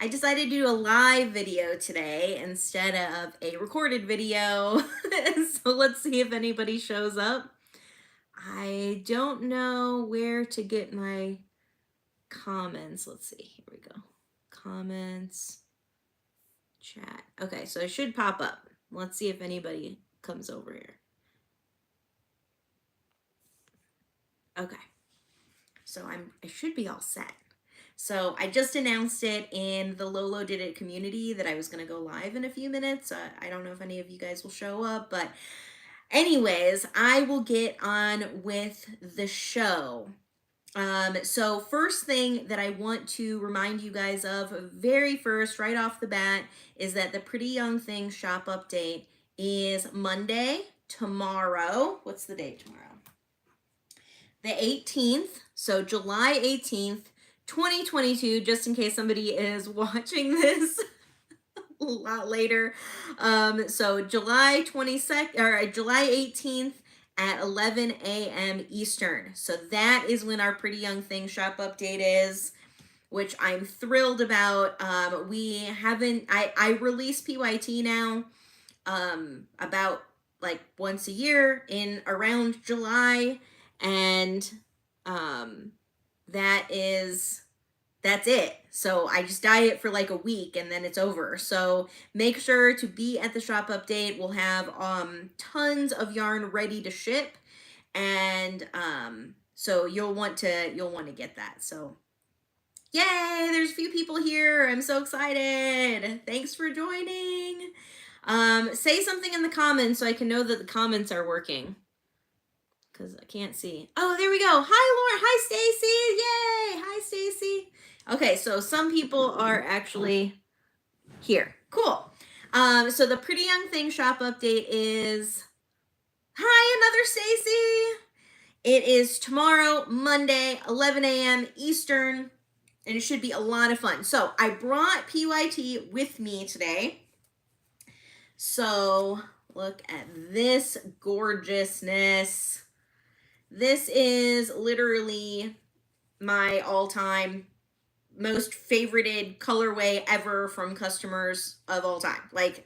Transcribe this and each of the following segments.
I decided to do a live video today instead of a recorded video. So let's see if anybody shows up. I don't know where to get my comments. Let's see. Here we go. Comments, chat. Okay, so it should pop up. Let's see if anybody comes over here. Okay. So I should be all set. So I just announced it in the lolodidit community that I was going to go live in a few minutes. I don't know if any of you guys will show up, but anyways, I will get on with the show. So first thing that I want to remind you guys of very first, right off the bat, is that the Pretty Young Thing shop update is Monday, tomorrow. What's the date tomorrow? The 18th, so July 18th, 2022, just in case somebody is watching this a lot later. So July 22nd, or July 18th at 11 a.m. Eastern. So that is when our Pretty Young Thing shop update is, which I'm thrilled about. I release PYT now about like once a year in around July, and that's it. So I just dye it for like a week and then it's over. So make sure to be at the shop update. We'll have tons of yarn ready to ship, and so you'll want to get that. So yay, there's a few people here. I'm so excited. Thanks for joining. Say something in the comments so I can know that the comments are working, because I can't see. Oh, there we go. Hi, Lauren. Hi, Stacy. Yay. Hi, Stacy. Okay, so some people are actually here. Cool. So the Pretty Young Thing shop update is, hi, another Stacy. It is tomorrow, Monday, 11 a.m. Eastern, and it should be a lot of fun. So I brought PYT with me today. So look at this gorgeousness. This is literally my all-time most favorited colorway ever from customers of all time. Like,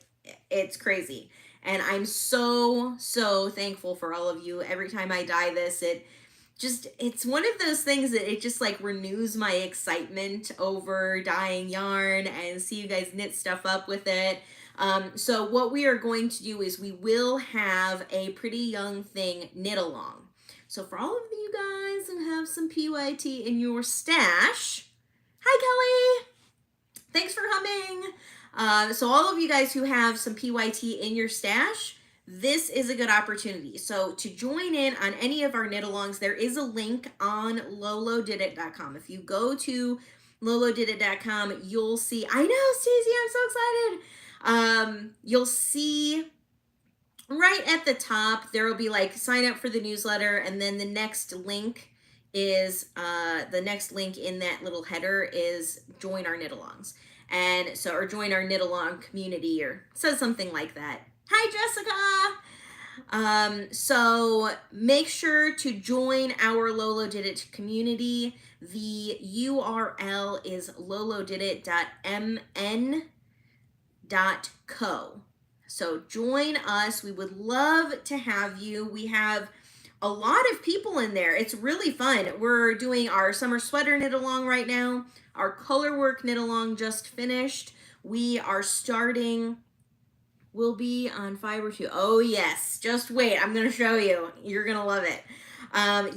it's crazy. And I'm so thankful for all of you. Every time I dye this, it's one of those things that it just like renews my excitement over dyeing yarn and see you guys knit stuff up with it. So what we are going to do is we will have a Pretty Young Thing knit along. So for all of you guys who have some PYT in your stash, hi Kelly, thanks for humming. So all of you guys who have some PYT in your stash, this is a good opportunity. So to join in on any of our knit-alongs, there is a link on lolodidit.com. If you go to lolodidit.com, you'll see, I know, Stacey, I'm so excited. You'll see right at the top, there will be like sign up for the newsletter, and then the next link is, the next link in that little header is join our knit-alongs. And so, or join our knit-along community, or says something like that. Hi, Jessica. So make sure to join our lolodidit community. The URL is lolodidit.mn.co. So join us. We would love to have you. We have a lot of people in there. It's really fun. We're doing our summer sweater knit along right now. Our color work knit along just finished. We are starting, we'll be on Fiber 2. Oh yes, just wait, I'm gonna show you. You're gonna love it.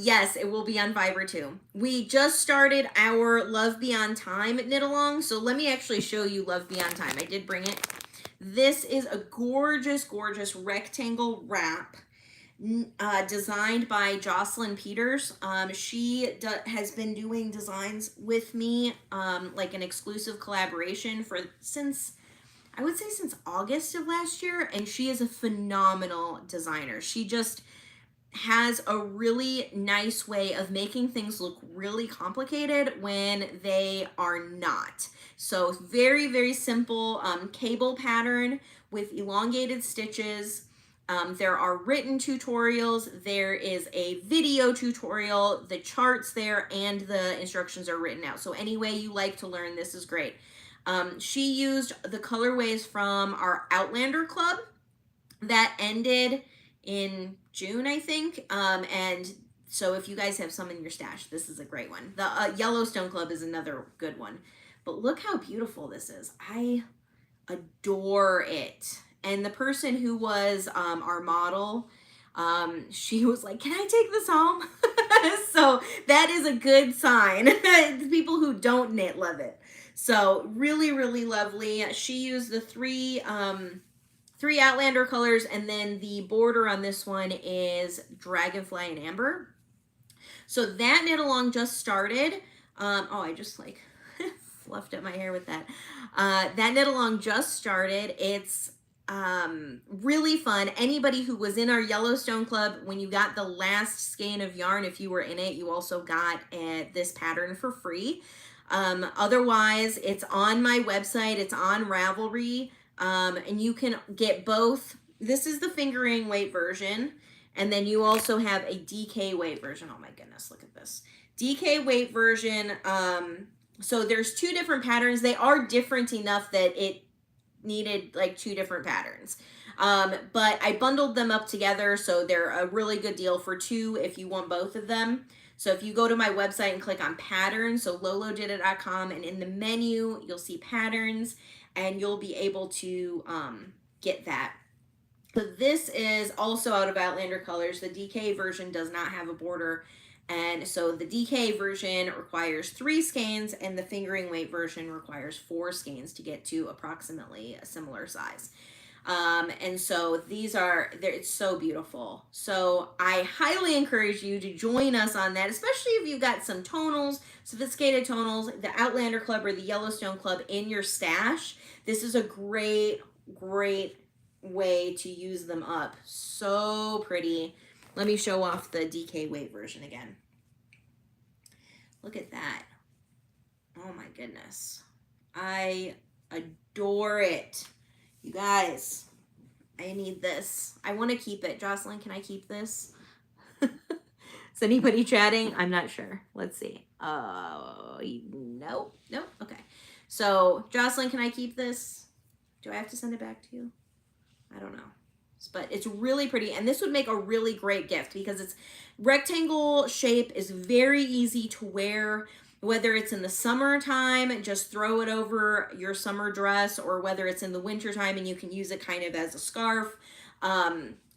Yes, it will be on Fiber 2. We just started our Love Beyond Time knit along. So let me actually show you Love Beyond Time. I did bring it. This is a gorgeous rectangle wrap designed by Jocelyn Peters. She has been doing designs with me, like an exclusive collaboration since August of last year, and she is a phenomenal designer. She just has a really nice way of making things look really complicated when they are not. So very simple cable pattern with elongated stitches. There are written tutorials, there is a video tutorial, the charts there, and the instructions are written out. So any way you like to learn, this is great. She used the colorways from our Outlander Club that ended in June, I think. And so if you guys have some in your stash, this is a great one. The Yellowstone Club is another good one. But look how beautiful this is. I adore it. And the person who was our model, she was like, "Can I take this home?" So that is a good sign. People who don't knit love it. So really, really lovely. She used the three Outlander colors, and then the border on this one is Dragonfly and Amber. So that knit along just started. Oh, I just like fluffed up my hair with that. That knit along just started. It's really fun. Anybody who was in our Yellowstone Club, when you got the last skein of yarn, if you were in it, you also got this pattern for free. Otherwise, it's on my website. It's on Ravelry. And you can get both. This is the fingering weight version, and then you also have a DK weight version. Oh my goodness, look at this. DK weight version. So there's two different patterns. They are different enough that it needed like two different patterns. But I bundled them up together, so they're a really good deal for two if you want both of them. So if you go to my website and click on patterns, so lolodidit.com, and in the menu, you'll see patterns, and you'll be able to get that. So this is also out of Outlander Colors. The DK version does not have a border, and so the DK version requires 3 skeins, and the fingering weight version requires 4 skeins to get to approximately a similar size. And so these are, it's so beautiful. So I highly encourage you to join us on that, especially if you've got some tonals, sophisticated tonals, the Outlander Club or the Yellowstone Club in your stash. This is a great, great way to use them up. So pretty. Let me show off the DK weight version again. Look at that. Oh my goodness. I adore it. You guys, I need this. I want to keep it. Jocelyn, can I keep this? Is anybody chatting? I'm not sure. Let's see. Nope. Okay. So, Jocelyn, can I keep this? Do I have to send it back to you? I don't know. But it's really pretty, and this would make a really great gift because it's rectangle shape, is very easy to wear. Whether it's in the summertime, just throw it over your summer dress, or whether it's in the wintertime and you can use it kind of as a scarf.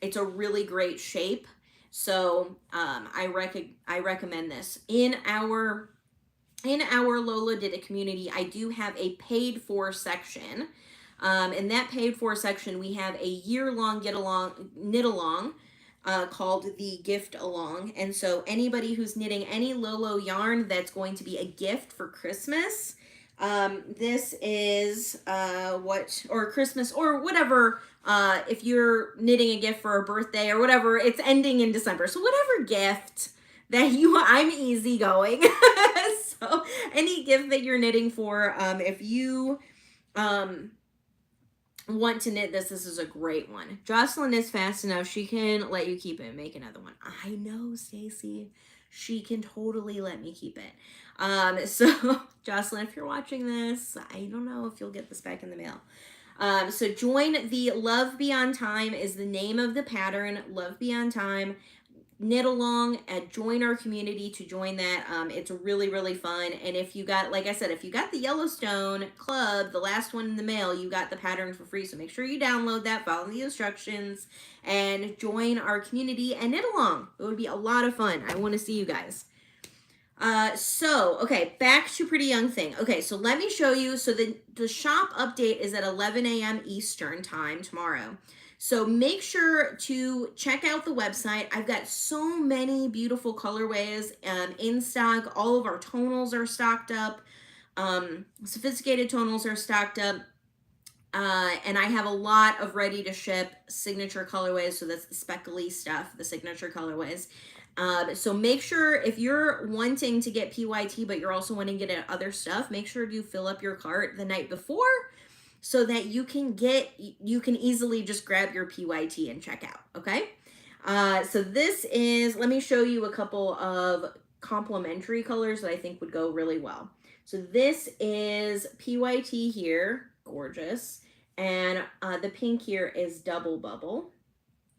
It's a really great shape. So I recommend this. In our lolodidit community, I do have a paid for section. In that paid for section, we have a year-long knit along called the Gift Along. And so anybody who's knitting any Lolo yarn that's going to be a gift for Christmas, this is or Christmas or whatever, if you're knitting a gift for a birthday or whatever, it's ending in December. So whatever gift that I'm easygoing. So any gift that you're knitting for, if you want to knit this is a great one. Jocelyn is fast enough. She can let you keep it and make another one. I know, Stacy. She can totally let me keep it. So Jocelyn, if you're watching this, I don't know if you'll get this back in the mail. So join the Love Beyond Time is the name of the pattern. Love Beyond Time. Knit along and join our community to join that. It's really, really fun. And if you got, like I said, if you got the Yellowstone Club, the last one in the mail, you got the pattern for free. So make sure you download that, follow the instructions, and join our community and knit along. It would be a lot of fun. I want to see you guys. Okay, back to Pretty Young Thing. Okay, so let me show you. So the shop update is at 11 a.m. Eastern time tomorrow. So make sure to check out the website. I've got so many beautiful colorways in stock. All of our tonals are stocked up. Sophisticated tonals are stocked up. And I have a lot of ready to ship signature colorways. So that's the speckly stuff, the signature colorways. So make sure if you're wanting to get PYT, but you're also wanting to get other stuff, make sure you fill up your cart the night before, so that you can easily just grab your PYT and check out, okay? So this is, let me show you a couple of complementary colors that I think would go really well. So this is PYT here, gorgeous. And the pink here is Double Bubble.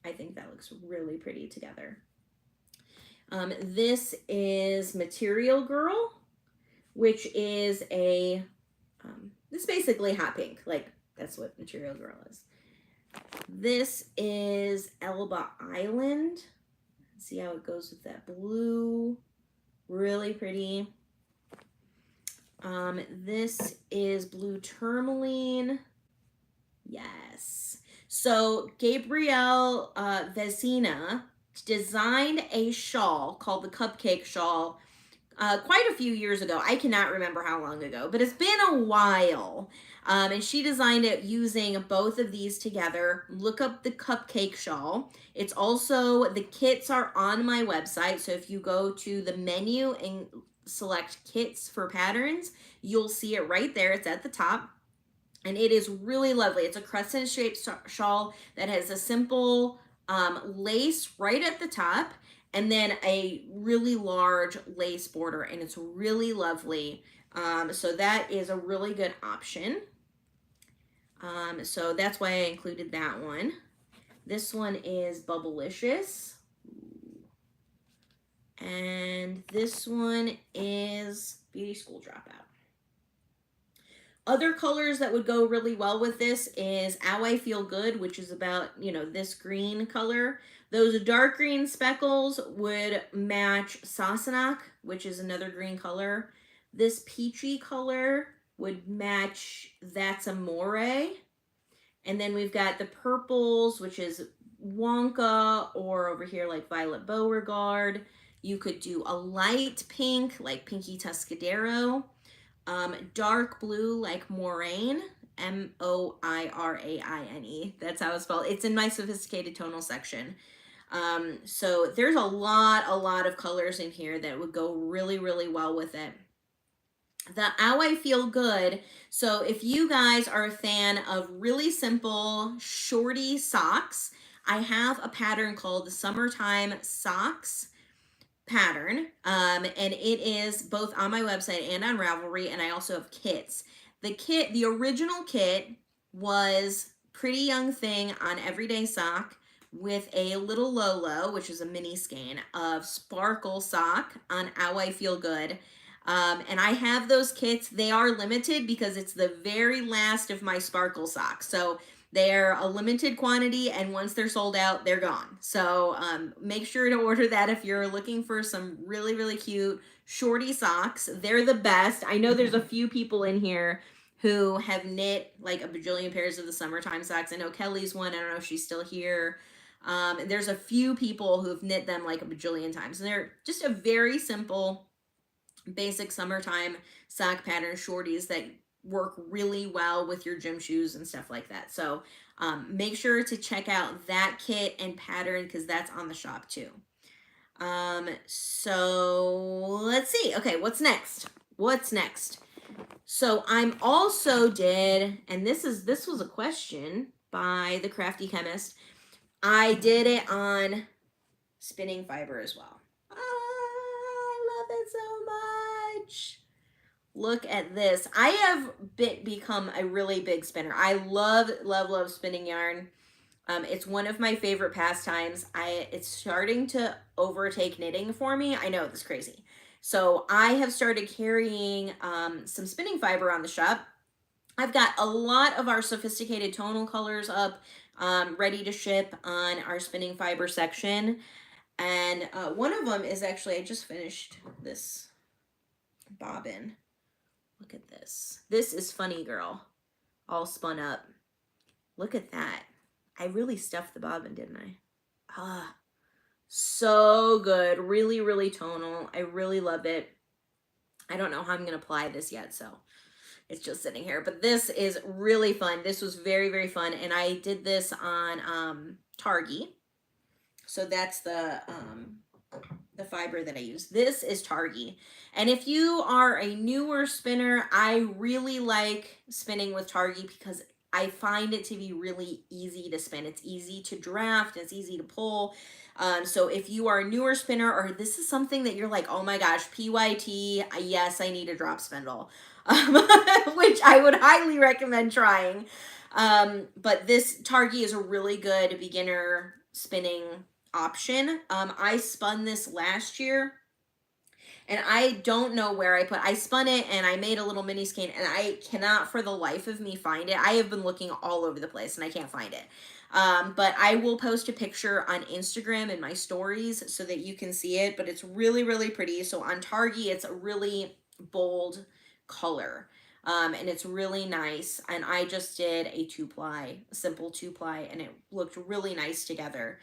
I think that looks really pretty together. This is Material Girl, which is a, it's basically hot pink. Like, that's what Material Girl is. This is Elba Island. See how it goes with that blue. Really pretty. This is Blue Tourmaline. Yes. So Gabrielle Vezina designed a shawl called the Cupcake Shawl quite a few years ago. I cannot remember how long ago, but it's been a while. And she designed it using both of these together. Look up the Cupcake Shawl. It's also, the kits are on my website. So if you go to the menu and select kits for patterns, you'll see it right there. It's at the top. And it is really lovely. It's a crescent shaped shawl that has a simple lace right at the top and then a really large lace border, and it's really lovely. So that is a really good option. So that's why I included that one. This one is Bubblicious. And this one is Beauty School Dropout. Other colors that would go really well with this is Ow I Feel Good, which is about, you know, this green color. Those dark green speckles would match Sassenach, which is another green color. This peachy color would match That's Amore. And then we've got the purples, which is Wonka, or over here like Violet Beauregard. You could do a light pink like Pinky Tuscadero. Dark blue like Moraine, Moiraine. That's how it's spelled. It's in my sophisticated tonal section. So there's a lot of colors in here that would go really, really well with it. The Ow I Feel Good. So if you guys are a fan of really simple shorty socks, I have a pattern called the Summertime Socks pattern, and it is both on my website and on Ravelry, and I also have kits. The original kit was Pretty Young Thing on Everyday Sock with a little Lolo, which is a mini skein of Sparkle Sock on Ow I Feel Good. And I have those kits. They are limited because it's the very last of my Sparkle socks. So they're a limited quantity, and once they're sold out, they're gone. So make sure to order that if you're looking for some really, really cute shorty socks. They're the best. I know there's a few people in here who have knit like a bajillion pairs of the Summertime socks. I know Kelly's one. I don't know if she's still here. There's a few people who've knit them like a bajillion times. And they're just a very simple, basic summertime sock pattern shorties that work really well with your gym shoes and stuff like that. So make sure to check out that kit and pattern because that's on the shop too. So let's see. Okay, what's next? So I'm also did, and this was a question by the Crafty Chemist. I did it on spinning fiber as well. I love it so much. Look at this. I have become a really big spinner. I love spinning yarn. It's one of my favorite pastimes. It's starting to overtake knitting for me. I know, it's crazy. So I have started carrying some spinning fiber on the shop. I've got a lot of our sophisticated tonal colors up, ready to ship on our spinning fiber section. And one of them is actually, I just finished this bobbin. Look at this. This is Funny Girl, all spun up. Look at that. I really stuffed the bobbin, didn't I? Ah, so good. Really, really tonal. I really love it. I don't know how I'm going to apply this yet, so it's just sitting here. But this is really fun. This was very, very fun. And I did this on Targhee. So that's the fiber that I use. This is Targhee. And if you are a newer spinner, I really like spinning with Targhee because I find it to be really easy to spin. It's easy to draft, it's easy to pull. So if you are a newer spinner, or this is something that you're like, oh my gosh, PYT, yes, I need a drop spindle, which I would highly recommend trying. But this Targi is a really good beginner spinning option. I spun this last year, and I don't know where I spun it and I made a little mini skein, and I cannot for the life of me find it. I have been looking all over the place and I can't find it. But I will post a picture on Instagram in my stories so that you can see it, but it's really, really pretty. So on Targi, it's a really bold color. And it's really nice. And I just did a 2-ply, simple 2-ply, and it looked really nice together.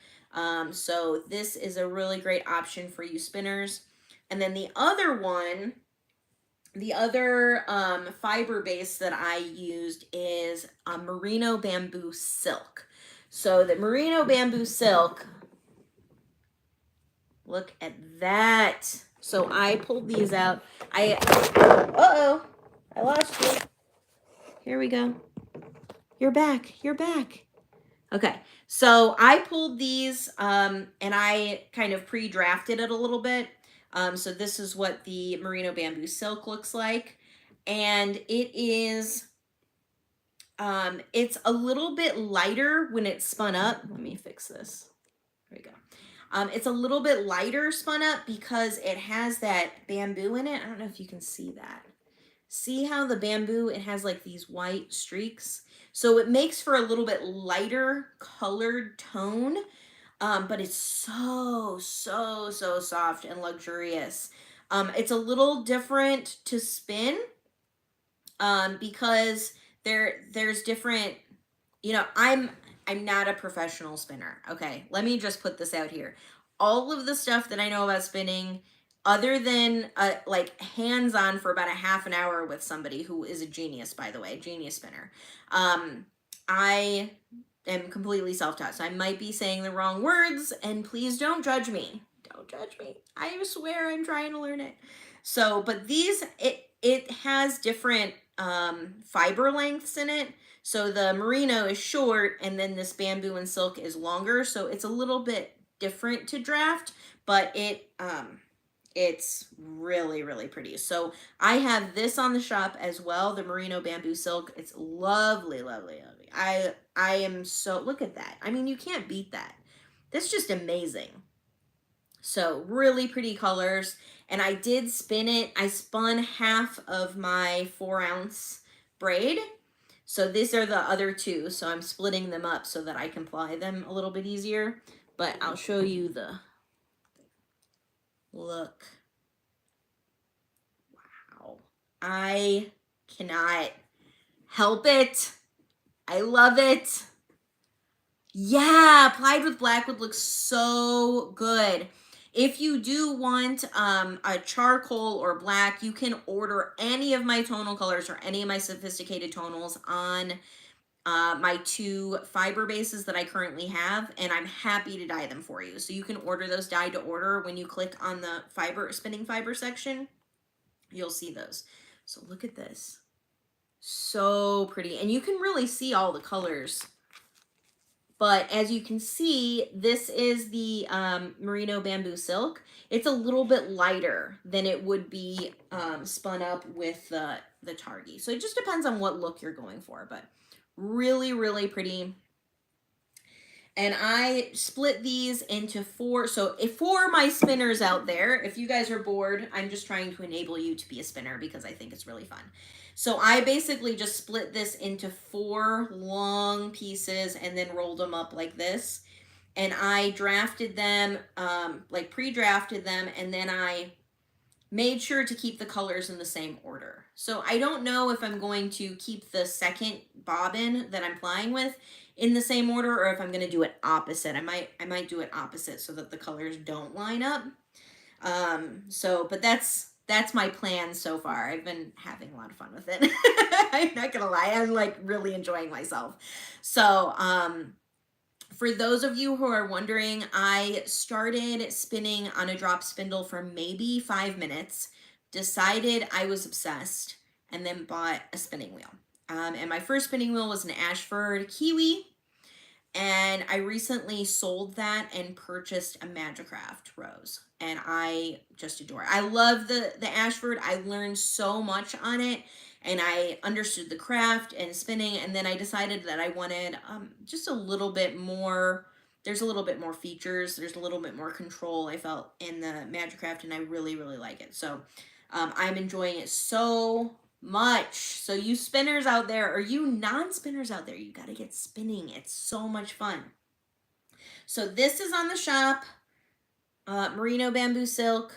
So this is a really great option for you spinners. And then the other one, the other fiber base that I used is a Merino bamboo silk. So the Merino bamboo silk, look at that. So I pulled these out. Uh-oh, I lost you. Here we go. You're back. You're back. Okay, so I pulled these and I kind of pre-drafted it a little bit. So this is what the Merino bamboo silk looks like. And it is, it's a little bit lighter when it's spun up. Let me fix this. There we go. It's a little bit lighter spun up because it has that bamboo in it. I don't know if you can see that. See how the bamboo, it has like these white streaks? So it makes for a little bit lighter colored tone, but it's so, so, so soft and luxurious. It's a little different to spin because there's different, you know, I'm not a professional spinner. Okay, let me just put this out here. All of the stuff that I know about spinning, other than like hands-on for about a half an hour with somebody who is a genius, by the way, genius spinner, I am completely self-taught. So I might be saying the wrong words, and please don't judge me. Don't judge me. I swear I'm trying to learn it. So, but these, it has different fiber lengths in it. So the merino is short, and then this bamboo and silk is longer. So it's a little bit different to draft, but it's really, really pretty. So I have this on the shop as well, the merino bamboo silk. It's lovely, lovely, lovely. I am so, look at that. I mean, you can't beat that. That's just amazing. So really pretty colors. And I did spin it. I spun half of my 4-ounce braid. So these are the other two. So I'm splitting them up so that I can ply them a little bit easier. But I'll show you the look. Wow. I cannot help it. I love it. Yeah, applied with black would look so good. If you do want a charcoal or black, you can order any of my tonal colors or any of my sophisticated tonals on my 2 fiber bases that I currently have, and I'm happy to dye them for you. So you can order those dyed to order. When you click on the spinning fiber section, you'll see those. So look at this. So pretty. And you can really see all the colors. But as you can see, this is the merino bamboo silk. It's a little bit lighter than it would be spun up with the Targi. So it just depends on what look you're going for, but really, really pretty. And I split these into 4. So if for my spinners out there, if you guys are bored, I'm just trying to enable you to be a spinner because I think it's really fun. So I basically just split this into 4 long pieces and then rolled them up like this. And I drafted them, like pre-drafted them, and then I made sure to keep the colors in the same order. So I don't know if I'm going to keep the second bobbin that I'm plying with in the same order or if I'm going to do it opposite. I might do it opposite so that the colors don't line up. But that's my plan so far. I've been having a lot of fun with it. I'm not gonna lie, I'm like really enjoying myself. So for those of you who are wondering, I started spinning on a drop spindle for maybe 5 minutes, decided I was obsessed, and then bought a spinning wheel. And my first spinning wheel was an Ashford Kiwi. And I recently sold that and purchased a Magicraft Rose. And I just adore it. I love the Ashford. I learned so much on it. And I understood the craft and spinning. And then I decided that I wanted just a little bit more. There's a little bit more features. There's a little bit more control, I felt, in the Magicraft. And I really, really like it. So I'm enjoying it so much. So you spinners out there, or you non-spinners out there, you got to get spinning. It's so much fun. So this is on the shop. Merino bamboo silk.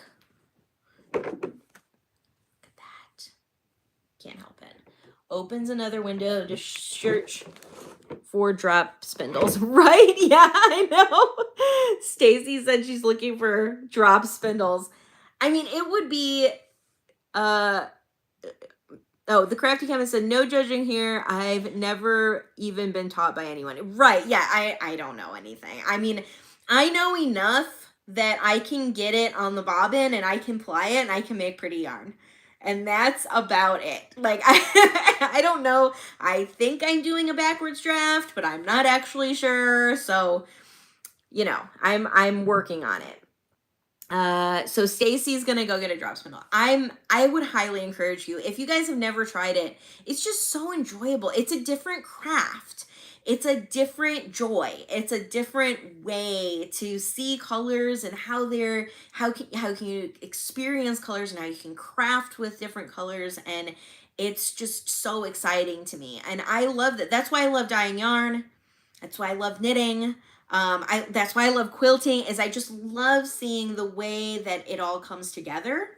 Look at that. Can't help it. Opens another window to search for drop spindles. Right? Yeah, I know. Stacy said she's looking for drop spindles. I mean, it would be oh, the crafty chemist said, no judging here. I've never even been taught by anyone. Right. Yeah, I don't know anything. I mean, I know enough that I can get it on the bobbin and I can ply it and I can make pretty yarn. And that's about it. Like, I don't know. I think I'm doing a backwards draft, but I'm not actually sure. So, you know, I'm working on it. So Stacy's gonna go get a drop spindle. I would highly encourage you, if you guys have never tried it, it's just so enjoyable. It's a different craft. It's a different joy. It's a different way to see colors and how can you experience colors and how you can craft with different colors, and it's just so exciting to me. And I love that. That's why I love dyeing yarn. That's why I love knitting. That's why I love quilting, is I just love seeing the way that it all comes together.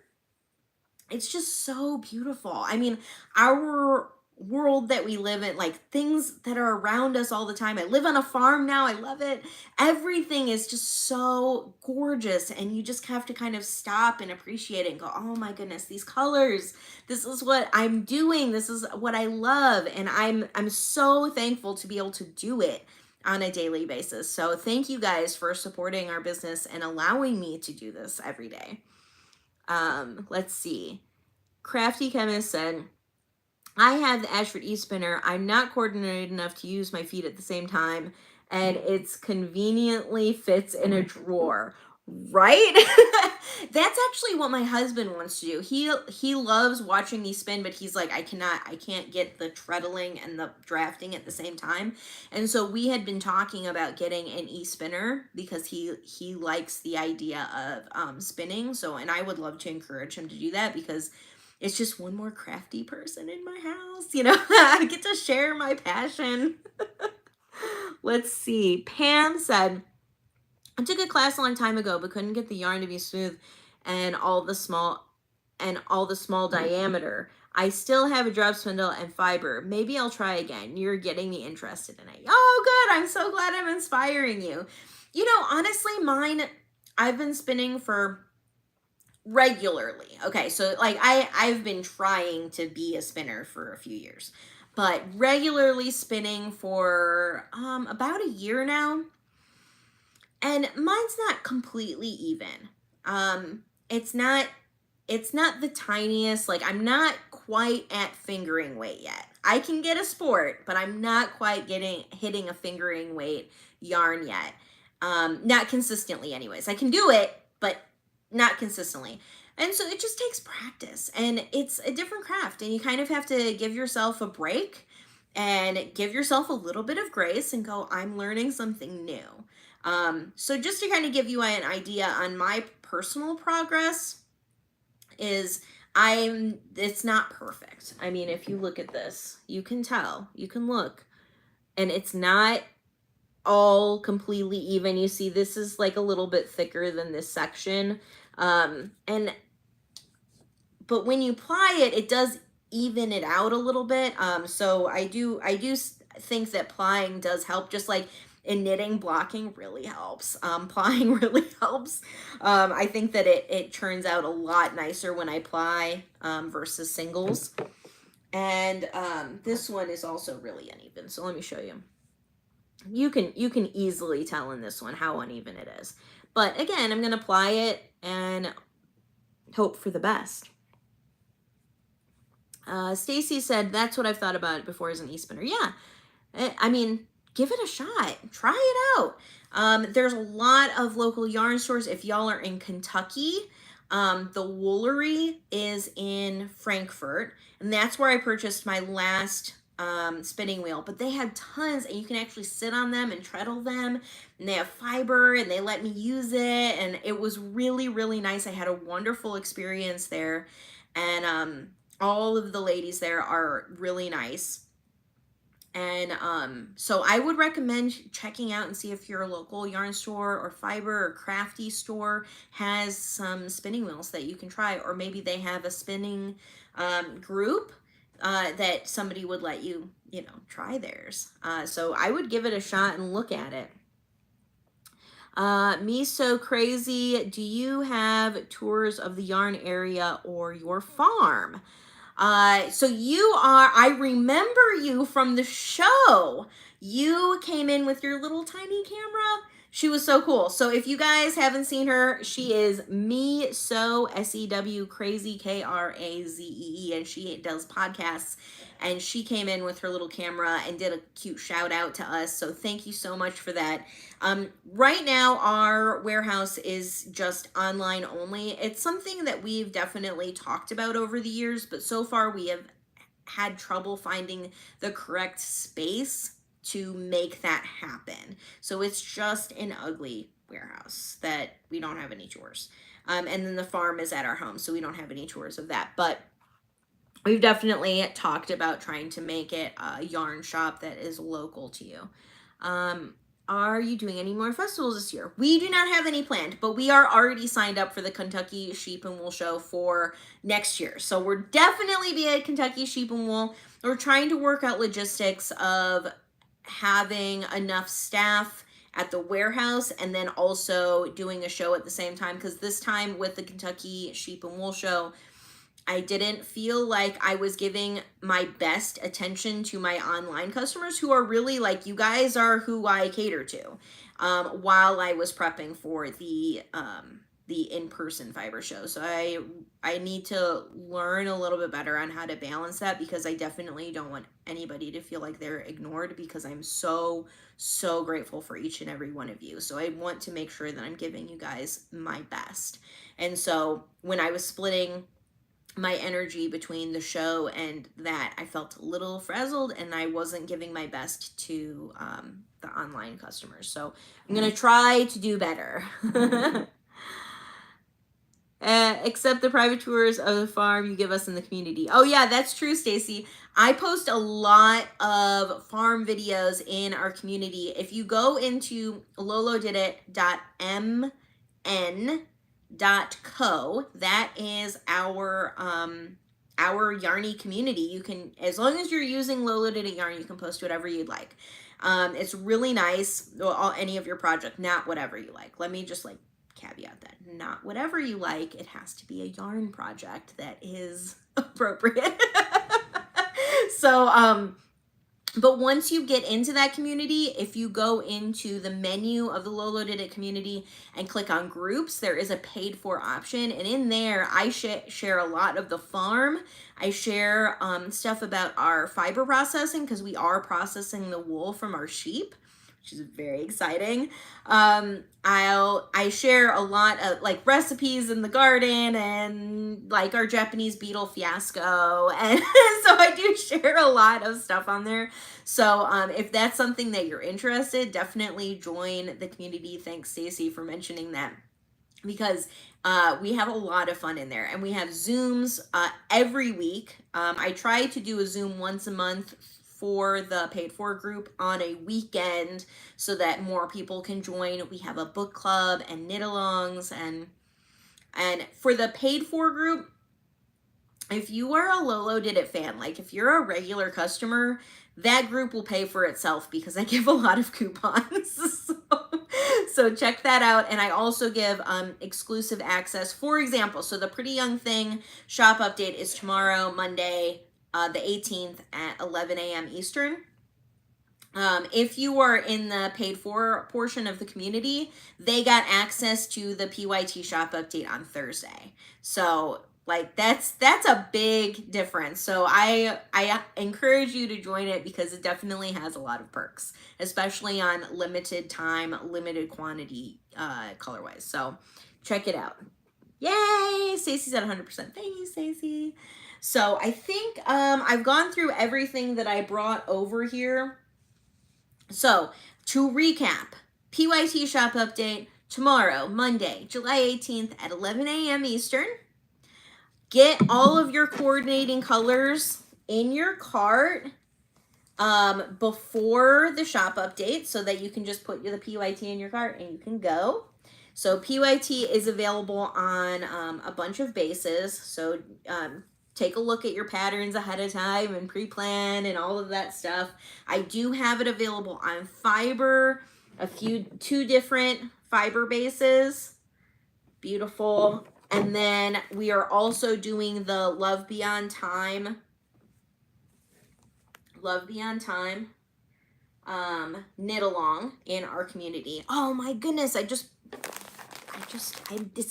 It's just so beautiful. I mean, our world that we live in, like things that are around us all the time. I live on a farm now. I love it. Everything is just so gorgeous, and you just have to kind of stop and appreciate it and go, oh my goodness, these colors. This is what I'm doing. This is what I love, and I'm so thankful to be able to do it on a daily basis. So thank you guys for supporting our business and allowing me to do this every day. Let's see. Crafty Chemist said, I have the Ashford E-Spinner. I'm not coordinated enough to use my feet at the same time, and it's conveniently fits in a drawer. Right? That's actually what my husband wants to do. He loves watching me spin, but he's like, I can't get the treadling and the drafting at the same time. And so we had been talking about getting an e-spinner because he likes the idea of spinning. So, and I would love to encourage him to do that, because it's just one more crafty person in my house. You know, I get to share my passion. Let's see. Pam said, I took a class a long time ago, but couldn't get the yarn to be smooth and all the small diameter. I still have a drop spindle and fiber. Maybe I'll try again. You're getting me interested in it. Oh, good. I'm so glad I'm inspiring you. You know, honestly, mine, I've been spinning for regularly. Okay, so like I've been trying to be a spinner for a few years, but regularly spinning for about a year now. And mine's not completely even. It's not the tiniest, like I'm not quite at fingering weight yet. I can get a sport, but I'm not quite hitting a fingering weight yarn yet. Not consistently anyways. I can do it, but not consistently. And so it just takes practice, and it's a different craft, and you kind of have to give yourself a break and give yourself a little bit of grace and go, I'm learning something new. So just to kind of give you an idea on my personal progress is it's not perfect. I mean, if you look at this, you can tell, you can look, and it's not all completely even. You see, this is like a little bit thicker than this section. But when you apply it, it does even it out a little bit. So I do think that plying does help, just like in knitting, blocking really helps. Plying really helps. I think that it turns out a lot nicer when I ply versus singles. And this one is also really uneven. So let me show you. You can easily tell in this one how uneven it is. But again, I'm going to apply it and hope for the best. Stacy said, that's what I've thought about it before as an e-spinner. Yeah, I mean, give it a shot. Try it out. There's a lot of local yarn stores. If y'all are in Kentucky, the Woolery is in Frankfort, and that's where I purchased my last spinning wheel. But they had tons, and you can actually sit on them and treadle them, and they have fiber, and they let me use it, and it was really, really nice. I had a wonderful experience there, and all of the ladies there are really nice. And so I would recommend checking out and see if your local yarn store or fiber or crafty store has some spinning wheels that you can try, or maybe they have a spinning group that somebody would let you, try theirs. So I would give it a shot and look at it. Me So Crazy, do you have tours of the yarn area or your farm? So I remember you from the show. You came in with your little tiny camera. She was so cool. So if you guys haven't seen her, she is Me So SEW Crazy KRAZEE, and she does podcasts. And she came in with her little camera and did a cute shout out to us. So thank you so much for that. Right now, our warehouse is just online only. It's something that we've definitely talked about over the years, but so far we have had trouble finding the correct space to make that happen. So it's just an ugly warehouse that we don't have any tours. And then the farm is at our home, so we don't have any tours of that. But we've definitely talked about trying to make it a yarn shop that is local to you. Are you doing any more festivals this year? We do not have any planned, but we are already signed up for the Kentucky Sheep and Wool Show for next year. So we're definitely be at Kentucky Sheep and Wool. We're trying to work out logistics of having enough staff at the warehouse and then also doing a show at the same time, because this time with the Kentucky Sheep and Wool Show, I didn't feel like I was giving my best attention to my online customers, who are really like, you guys are who I cater to, while I was prepping for the in-person fiber show. So I need to learn a little bit better on how to balance that, because I definitely don't want anybody to feel like they're ignored, because I'm so grateful for each and every one of you. So I want to make sure that I'm giving you guys my best. And so when I was splitting my energy between the show and that, I felt a little frazzled, and I wasn't giving my best to the online customers. So I'm gonna try to do better. Except the private tours of the farm you give us in the community. Oh yeah, that's true, Stacy. I post a lot of farm videos in our community. If you go into lolodidit.mn.co, that is our Yarny community. You can, as long as you're using lolodidit yarn, you can post whatever you'd like. It's really nice. Well, any of your project, not whatever you like. Let me just caveat that, not whatever you like. It has to be a yarn project that is appropriate. So but once you get into that community, if you go into the menu of the lolodidit community and click on groups, there is a paid for option, and in there I share a lot of the farm. I share stuff about our fiber processing, because we are processing the wool from our sheep, which is very exciting. I share a lot of recipes in the garden, and our Japanese beetle fiasco, and so I do share a lot of stuff on there. So if that's something that you're interested, definitely join the community. Thanks, Stacy, for mentioning that, because we have a lot of fun in there, and we have Zooms every week. I try to do a Zoom once a month for the paid for group on a weekend, so that more people can join. We have a book club and knit-alongs, and for the paid for group, if you are a lolodidit fan, if you're a regular customer, that group will pay for itself, because I give a lot of coupons. So check that out. And I also give exclusive access. For example, so the Pretty Young Thing shop update is tomorrow, Monday, the 18th at 11 a.m. Eastern. If you are in the paid for portion of the community, they got access to the PYT shop update on Thursday. So Like that's a big difference. So I encourage you to join it because it definitely has a lot of perks, especially on limited time, limited quantity colorways. So check it out. Yay! Stacey's at 100%. Thank you, Stacey. So I think I've gone through everything that I brought over here. So to recap, PYT shop update tomorrow, Monday, July 18th at 11 a.m. Eastern. Get all of your coordinating colors in your cart before the shop update so that you can just put the PYT in your cart and you can go. So PYT is available on a bunch of bases. So take a look at your patterns ahead of time and pre-plan and all of that stuff. I do have it available on fiber, two different fiber bases. Beautiful. And then we are also doing the Love Beyond Time knit along in our community. Oh my goodness, it's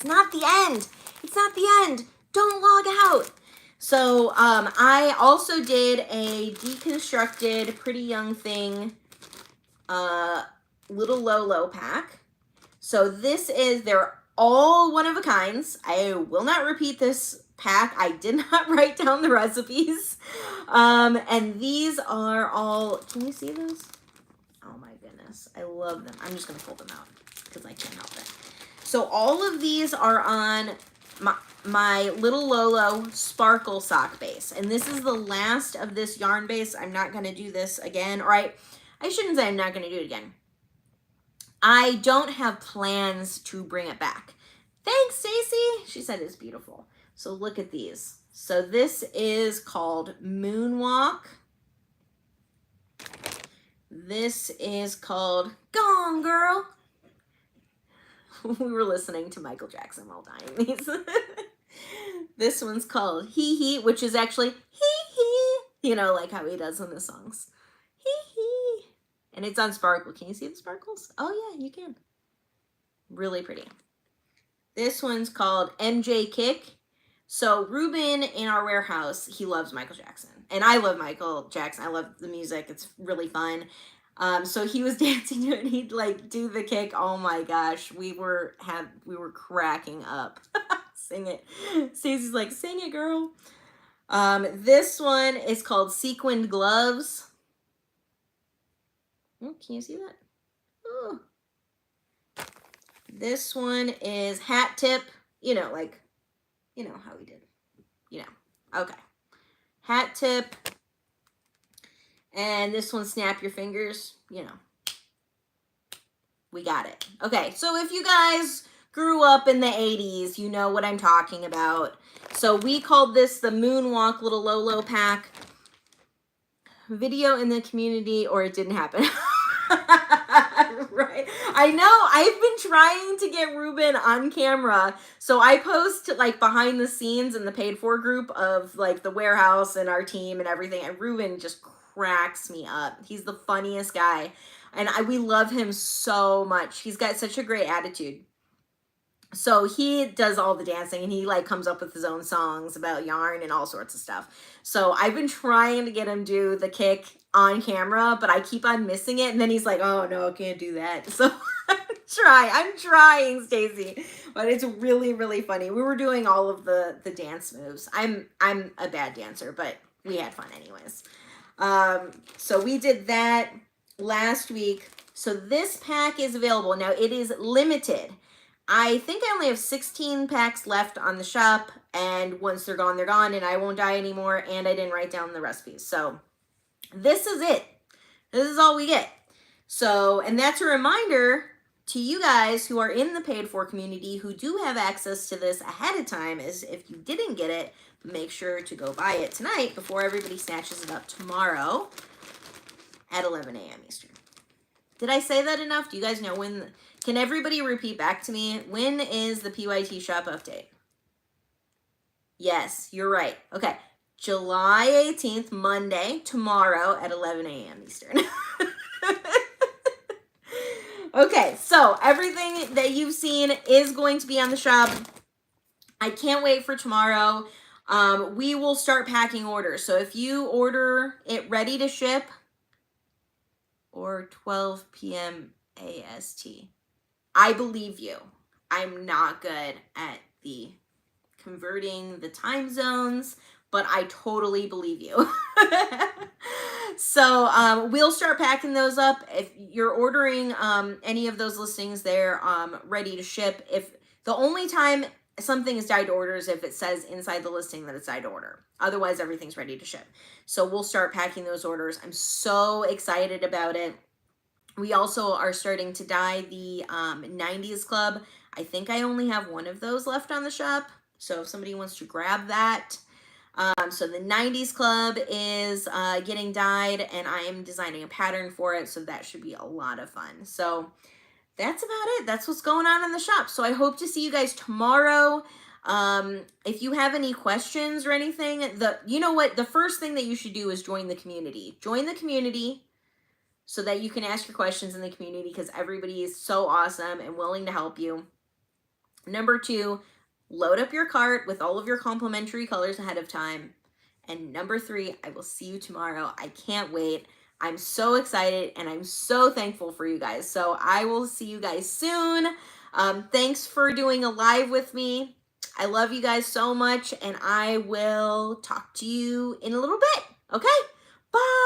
not the end. It's not the end. Don't log out. So I also did a deconstructed Pretty Young Thing little Lolo pack. So they're all one of a kinds. I will not repeat this pack. I did not write down the recipes. And these are all, can you see those? Oh my goodness, I love them. I'm just gonna pull them out because I can't help it. So all of these are on my little Lolo sparkle sock base. And this is the last of this yarn base. I'm not gonna do this again, or I shouldn't say I'm not gonna do it again. I don't have plans to bring it back. Thanks, Stacy. She said it's beautiful. So look at these. So this is called Moonwalk. This is called Gone Girl. We were listening to Michael Jackson while dying these. This one's called Hee Hee, which is actually Hee Hee. You know, like how he does in the songs. Hee Hee. And it's on sparkle. Can you see the sparkles? Oh yeah, you can. Really pretty. This one's called MJ Kick. So Ruben in our warehouse, he loves Michael Jackson. And I love Michael Jackson. I love the music. It's really fun. So he was dancing to it and he'd like do the kick. Oh my gosh. We were cracking up. Sing it. Stacey's like, sing it, girl. This one is called Sequined Gloves. Oh, can you see that? Oh. This one is Hat Tip. You know, like, you know how we did. You know. Okay. Hat Tip. And this one, Snap Your Fingers. You know. We got it. Okay, so if you guys grew up in the 80s, you know what I'm talking about. So we called this the Moonwalk Little Lolo pack. Video in the community, or it didn't happen. Right. I know. I've been trying to get Ruben on camera. So I post like behind the scenes in the paid for group of like the warehouse and our team and everything. And Ruben just cracks me up. He's the funniest guy. And we love him so much. He's got such a great attitude. So he does all the dancing and he like comes up with his own songs about yarn and all sorts of stuff. So I've been trying to get him do the kick on camera, but I keep on missing it. And then he's like, oh no, I can't do that. So I'm trying, Stacey, but it's really, really funny. We were doing all of the dance moves. I'm a bad dancer, but we had fun anyways. So we did that last week. So this pack is available. Now it is limited. I think I only have 16 packs left on the shop, and once they're gone, and I won't die anymore, and I didn't write down the recipes. So this is it. This is all we get. So, and that's a reminder to you guys who are in the paid for community who do have access to this ahead of time, is if you didn't get it, make sure to go buy it tonight before everybody snatches it up tomorrow at 11 a.m. Eastern. Did I say that enough? Do you guys know when? Can everybody repeat back to me? When is the PYT shop update? Yes, you're right. Okay. July 18th, Monday, tomorrow at 11 a.m. Eastern. Okay, so everything that you've seen is going to be on the shop. I can't wait for tomorrow. We will start packing orders. So if you order it ready to ship or 12 p.m. AST, I believe you. I'm not good at the converting the time zones, but I totally believe you. So we'll start packing those up. If you're ordering any of those listings, they're ready to ship. If the only time something is dyed to order is if it says inside the listing that it's dyed to order. Otherwise, everything's ready to ship. So we'll start packing those orders. I'm so excited about it. We also are starting to dye the 90s Club. I think I only have one of those left on the shop. So if somebody wants to grab that. So the 90s Club is getting dyed, and I am designing a pattern for it. So that should be a lot of fun. So that's about it. That's what's going on in the shop. So I hope to see you guys tomorrow. If you have any questions or anything, you know what? The first thing that you should do is join the community. Join the community so that you can ask your questions in the community, because everybody is so awesome and willing to help you. Number 2, load up your cart with all of your complementary colors ahead of time. And number 3, I will see you tomorrow. I can't wait. I'm so excited and I'm so thankful for you guys. So I will see you guys soon. Thanks for doing a live with me. I love you guys so much, and I will talk to you in a little bit. Okay? Bye.